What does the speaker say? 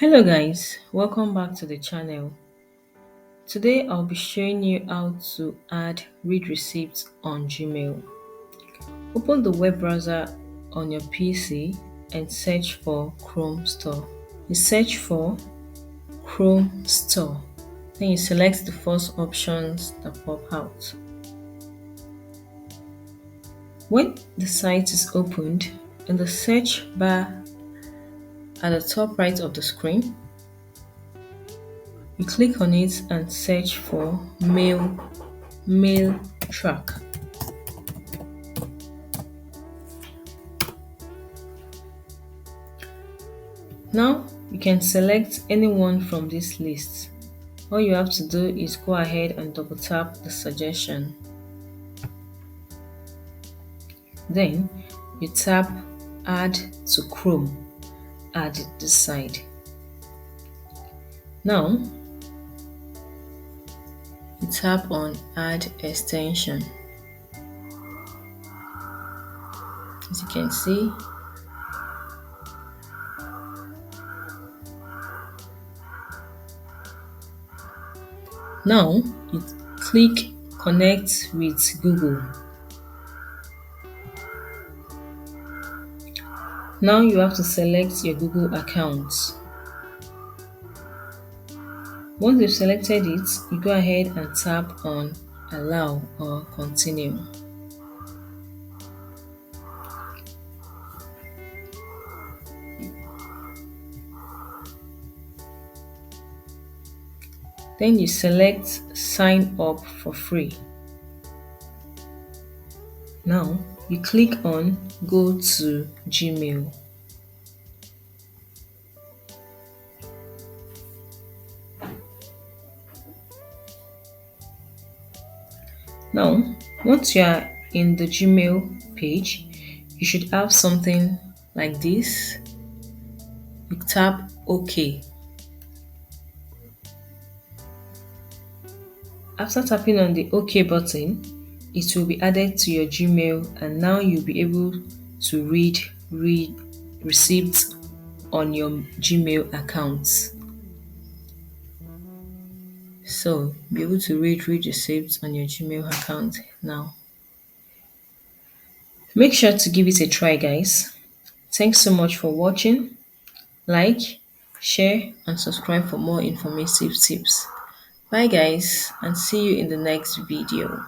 Hello guys, welcome back to the channel. Today I'll be showing you how to add read receipts on Gmail. Open the web browser on your PC and search for Chrome Store. You search for Chrome Store. Then you select the first options that pop out. When the site is opened, in the search bar at the top right of the screen, you click on it and search for mail track. Now you can select anyone from this list. All you have to do is go ahead and double tap the suggestion. Then you tap add to Chrome at this side. Now you tap on add extension. As you can see, now you click connect with Google. Now you have to select your Google account. Once you've selected it, you go ahead and tap on allow or continue. Then you select sign up for free. Now you click on go to Gmail. Now, once you are in the Gmail page, you should have something like this. You tap OK. After tapping on the OK button, it will be added to your Gmail, and now you'll be able to read receipts on your Gmail account. So be able to read receipts on your Gmail account now. Make sure to give it a try, guys. Thanks so much for watching. Like, share, and subscribe for more informative tips. Bye guys, and see you in the next video.